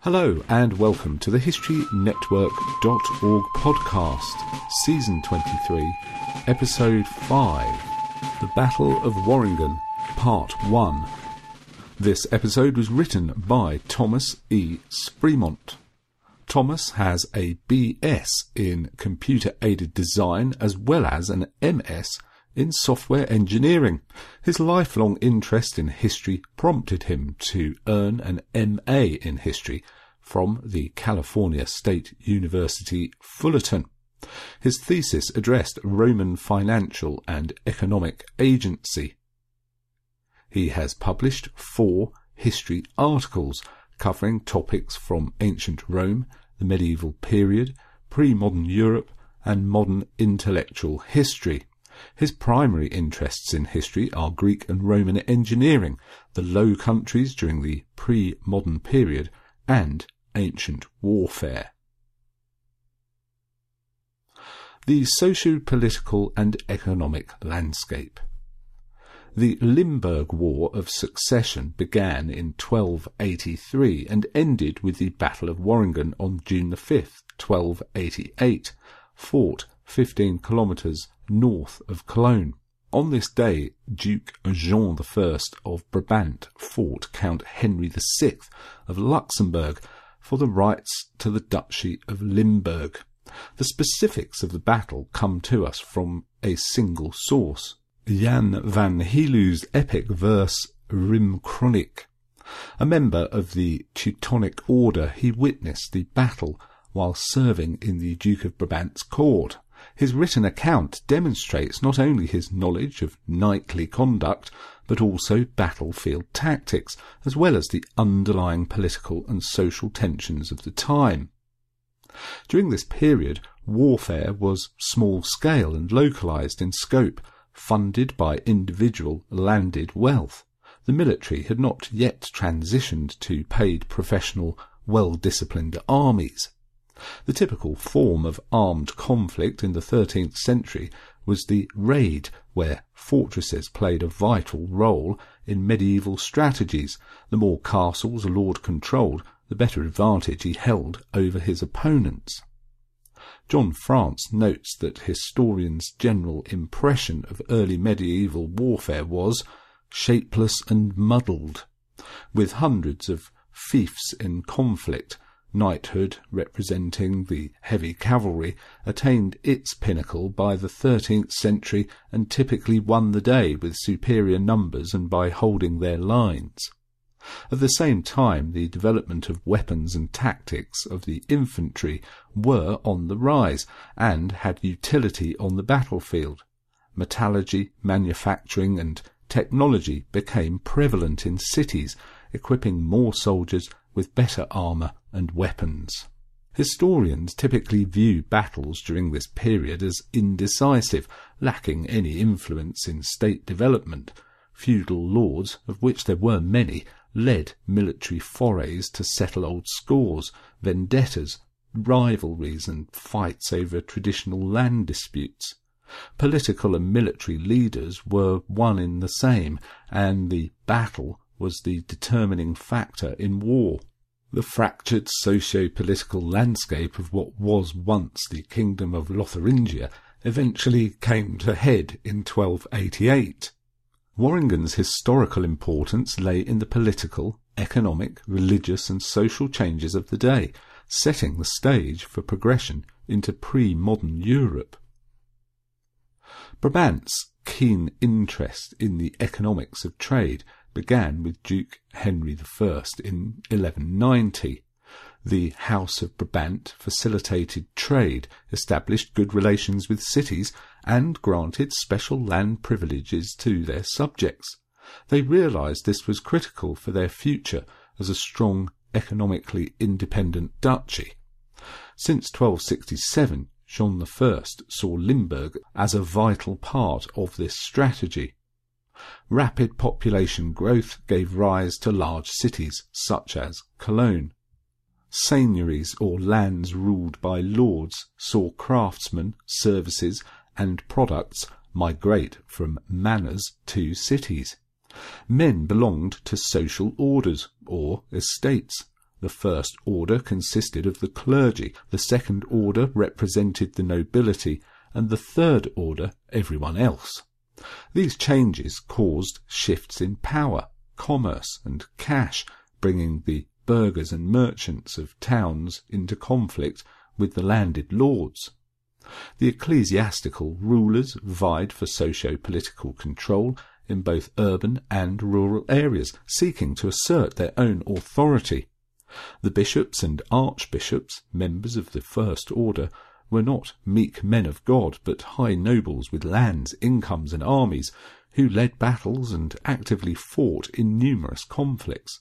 Hello and welcome to the HistoryNetwork.org podcast, Season 23, Episode 5, The Battle of Worringen, Part 1. This episode was written by Thomas E. Spremont. Thomas has a BS in Computer-Aided Design as well as an MS in Software Engineering. His lifelong interest in history prompted him to earn an MA in History from the California State University, Fullerton. His thesis addressed Roman financial and economic agency. He has published 4 history articles covering topics from ancient Rome, the medieval period, pre-modern Europe, and modern intellectual history. His primary interests in history are Greek and Roman engineering, the Low Countries during the pre-modern period, and ancient warfare. The socio-political and economic landscape. The Limburg War of Succession began in 1283 and ended with the Battle of Worringen on June 5, 1288, fought 15 kilometres north of Cologne. On this day, Duke Jean I of Brabant fought Count Henry VI of Luxembourg for the rights to the Duchy of Limburg. The specifics of the battle come to us from a single source, Jan van Helu's epic verse Rimkroniek. A member of the Teutonic Order, he witnessed the battle while serving in the Duke of Brabant's court. His written account demonstrates not only his knowledge of knightly conduct, but also battlefield tactics, as well as the underlying political and social tensions of the time. During this period, warfare was small-scale and localized in scope, funded by individual landed wealth. The military had not yet transitioned to paid professional, well-disciplined armies. The typical form of armed conflict in the 13th century was the raid, where fortresses played a vital role in medieval strategies. The more castles a lord controlled, the better advantage he held over his opponents. John France notes that historians' general impression of early medieval warfare was shapeless and muddled. With hundreds of fiefs in conflict, knighthood, representing the heavy cavalry, attained its pinnacle by the 13th century and typically won the day with superior numbers and by holding their lines. At the same time, the development of weapons and tactics of the infantry were on the rise and had utility on the battlefield. Metallurgy, manufacturing and technology became prevalent in cities, equipping more soldiers with better armour and weapons. Historians typically view battles during this period as indecisive, lacking any influence in state development. Feudal lords, of which there were many, led military forays to settle old scores, vendettas, rivalries and fights over traditional land disputes. Political and military leaders were one in the same, and the battle was the determining factor in war. The fractured socio-political landscape of what was once the Kingdom of Lotharingia eventually came to head in 1288. Worringen's historical importance lay in the political, economic, religious and social changes of the day, setting the stage for progression into pre-modern Europe. Brabant's keen interest in the economics of trade began with Duke Henry I in 1190. The House of Brabant facilitated trade, established good relations with cities, and granted special land privileges to their subjects. They realized this was critical for their future as a strong, economically independent duchy. Since 1267, Jean I saw Limburg as a vital part of this strategy. Rapid population growth gave rise to large cities such as Cologne. Seigneuries, or lands ruled by lords, saw craftsmen, services and products migrate from manors to cities. Men belonged to social orders, or estates. The first order consisted of the clergy, the second order represented the nobility, and the third order everyone else. These changes caused shifts in power, commerce, and cash, bringing the burghers and merchants of towns into conflict with the landed lords. The ecclesiastical rulers vied for socio-political control in both urban and rural areas, seeking to assert their own authority. The bishops and archbishops, members of the first order, were not meek men of God, but high nobles with lands, incomes, and armies, who led battles and actively fought in numerous conflicts.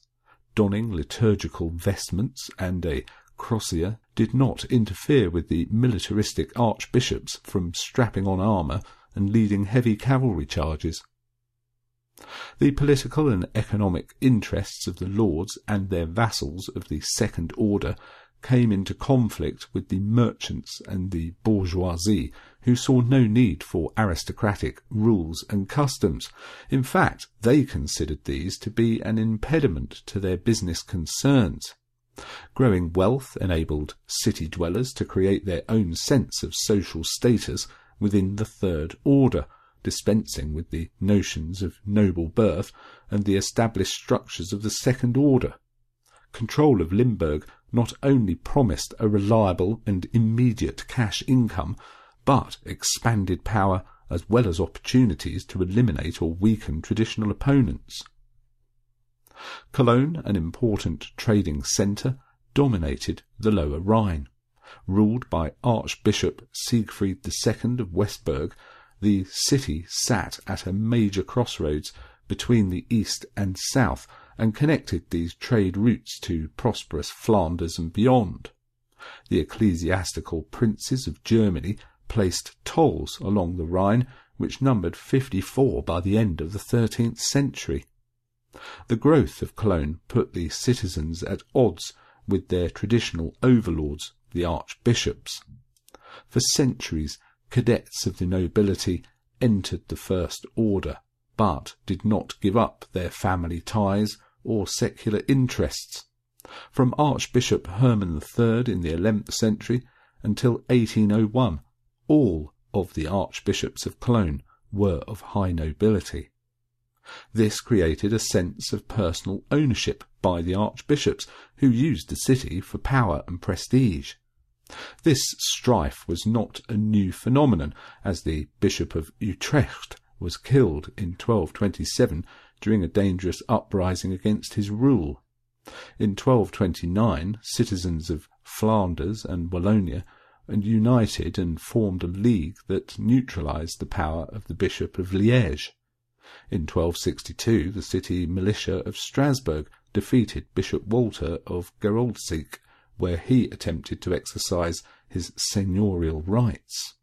Donning liturgical vestments and a crosier did not interfere with the militaristic archbishops from strapping on armour and leading heavy cavalry charges. The political and economic interests of the lords and their vassals of the second order came into conflict with the merchants and the bourgeoisie, who saw no need for aristocratic rules and customs. In fact, they considered these to be an impediment to their business concerns. Growing wealth enabled city dwellers to create their own sense of social status within the third order, dispensing with the notions of noble birth and the established structures of the second order. Control of Limburg not only promised a reliable and immediate cash income, but expanded power as well as opportunities to eliminate or weaken traditional opponents. Cologne, an important trading centre, dominated the Lower Rhine. Ruled by Archbishop Siegfried II of Westburg, the city sat at a major crossroads between the east and south, and connected these trade routes to prosperous Flanders and beyond. The ecclesiastical princes of Germany placed tolls along the Rhine, which numbered 54 by the end of the 13th century. The growth of Cologne put the citizens at odds with their traditional overlords, the archbishops. For centuries, cadets of the nobility entered the first order, but did not give up their family ties or secular interests. From Archbishop Hermann III in the 11th century until 1801, all of the archbishops of Cologne were of high nobility. This created a sense of personal ownership by the archbishops, who used the city for power and prestige. This strife was not a new phenomenon, as the Bishop of Utrecht was killed in 1227 during a dangerous uprising against his rule. In 1229, citizens of Flanders and Wallonia united and formed a league that neutralized the power of the Bishop of Liège. In 1262, the city militia of Strasbourg defeated Bishop Walter of Geroldsieck, where he attempted to exercise his seigneurial rights.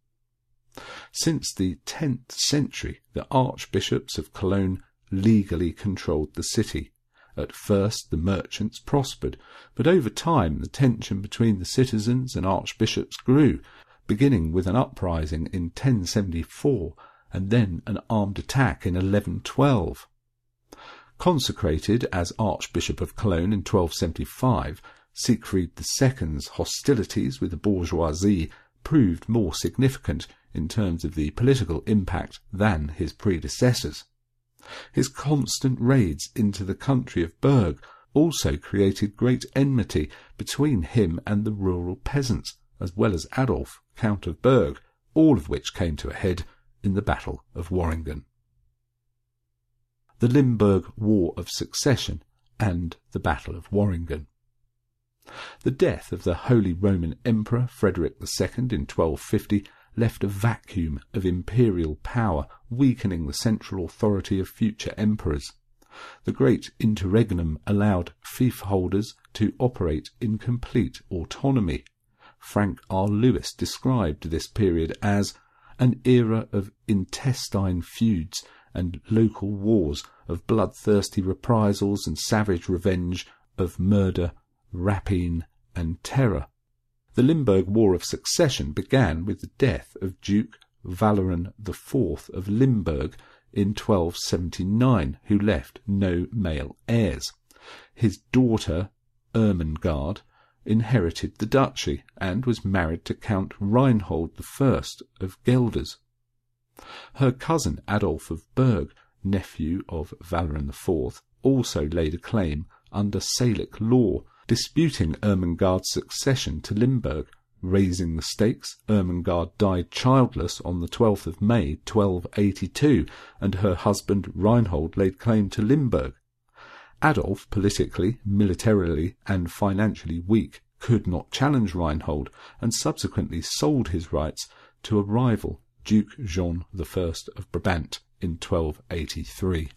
Since the 10th century, the archbishops of Cologne legally controlled the city. At first the merchants prospered, but over time the tension between the citizens and archbishops grew, beginning with an uprising in 1074 and then an armed attack in 1112. Consecrated as Archbishop of Cologne in 1275, Siegfried II's hostilities with the bourgeoisie proved more significant in terms of the political impact than his predecessors. His constant raids into the country of Berg also created great enmity between him and the rural peasants, as well as Adolf, Count of Berg, all of which came to a head in the Battle of Worringen. The Limburg War of Succession and the Battle of Worringen. The death of the Holy Roman Emperor Frederick II in 1250 left a vacuum of imperial power, weakening the central authority of future emperors. The Great Interregnum allowed fief holders to operate in complete autonomy. Frank R. Lewis described this period as an era of intestine feuds and local wars, of bloodthirsty reprisals and savage revenge, of murder, rapine, and terror. The Limbourg War of Succession began with the death of Duke Valoran IV of Limburg in 1279, who left no male heirs. His daughter, Ermengarde, inherited the duchy and was married to Count Reinhold I of Gelders. Her cousin Adolf of Berg, nephew of Valoran IV, also laid a claim under Salic law, disputing Ermengarde's succession to Limburg. Raising the stakes, Ermengarde died childless on the 12th of May 1282, and her husband Reinhold laid claim to Limburg. Adolf, politically, militarily, and financially weak, could not challenge Reinhold, and subsequently sold his rights to a rival, Duke Jean I of Brabant, in 1283.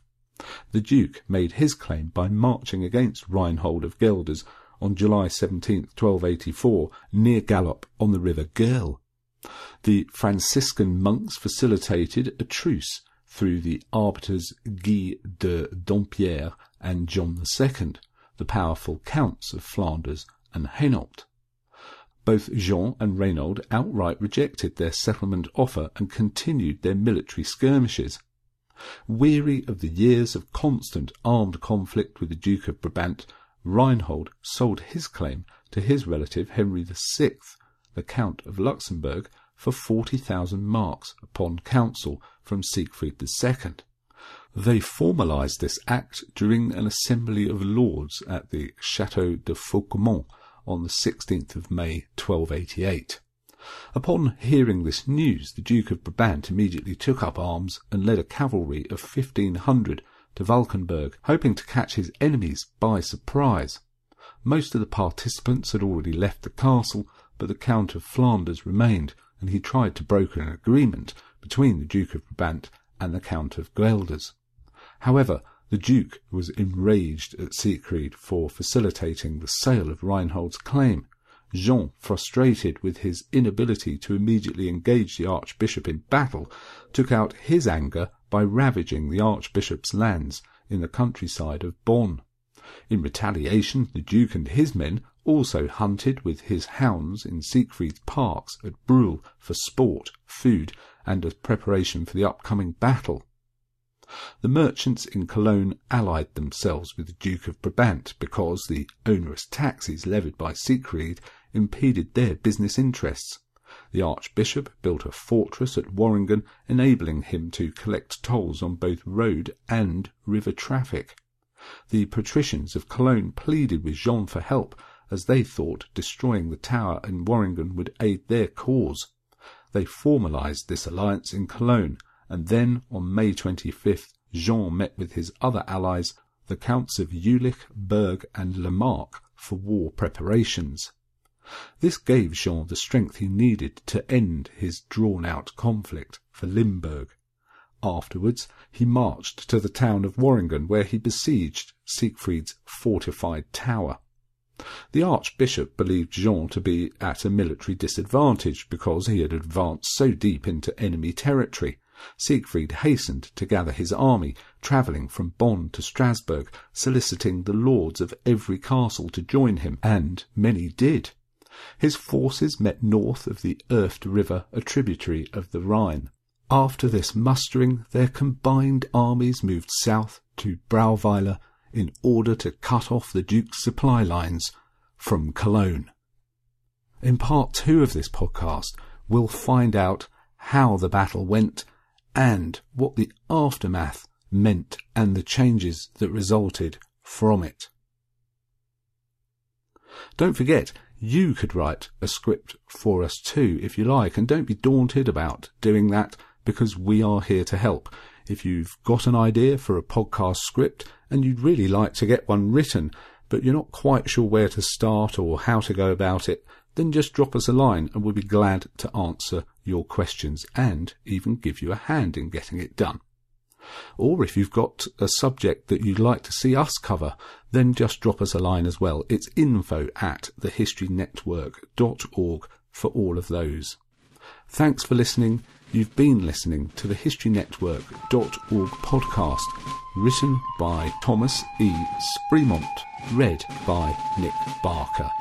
The Duke made his claim by marching against Reinhold of Gelders on July 17, 1284, near Gallop on the river Gerle. The Franciscan monks facilitated a truce through the arbiters Guy de Dampierre and John II, the powerful counts of Flanders and Hainault. Both Jean and Reinhold outright rejected their settlement offer and continued their military skirmishes. Weary of the years of constant armed conflict with the Duke of Brabant, Reinhold sold his claim to his relative Henry VI, the Count of Luxembourg, for 40,000 marks upon counsel from Siegfried II. They formalized this act during an assembly of lords at the Château de Fauquemont on the 16th of May 1288. Upon hearing this news, the Duke of Brabant immediately took up arms and led a cavalry of 1,500 to Valkenburg, hoping to catch his enemies by surprise. Most of the participants had already left the castle, but the Count of Flanders remained, and he tried to broker an agreement between the Duke of Brabant and the Count of Gelders. However, the Duke was enraged at Siegfried for facilitating the sale of Reinhold's claim. Jean, frustrated with his inability to immediately engage the Archbishop in battle, took out his anger by ravaging the Archbishop's lands in the countryside of Bonn. In retaliation, the Duke and his men also hunted with his hounds in Siegfried's parks at Brühl for sport, food, and as preparation for the upcoming battle. The merchants in Cologne allied themselves with the Duke of Brabant because the onerous taxes levied by Siegfried impeded their business interests. The Archbishop built a fortress at Worringen, enabling him to collect tolls on both road and river traffic. The patricians of Cologne pleaded with Jean for help, as they thought destroying the tower in Worringen would aid their cause. They formalized this alliance in Cologne, and then on May 25th Jean met with his other allies, the Counts of Jülich, Berg and Lamarck, for war preparations. This gave Jean the strength he needed to end his drawn-out conflict for Limburg. Afterwards he marched to the town of Worringen, where he besieged Siegfried's fortified tower. The Archbishop believed Jean to be at a military disadvantage because he had advanced so deep into enemy territory. Siegfried hastened to gather his army, travelling from Bonn to Strasbourg, soliciting the lords of every castle to join him, and many did. His forces met north of the Erft River, a tributary of the Rhine. After this mustering, their combined armies moved south to Brauweiler in order to cut off the Duke's supply lines from Cologne. In part 2 of this podcast, we'll find out how the battle went and what the aftermath meant and the changes that resulted from it. Don't forget, you could write a script for us too if you like, and don't be daunted about doing that because we are here to help. If you've got an idea for a podcast script and you'd really like to get one written, but you're not quite sure where to start or how to go about it, then just drop us a line and we'll be glad to answer your questions and even give you a hand in getting it done. Or if you've got a subject that you'd like to see us cover, then just drop us a line as well. It's info@thehistorynetwork.org for all of those. Thanks for listening. You've been listening to the historynetwork.org podcast, written by Thomas E. Spremont, read by Nick Barker.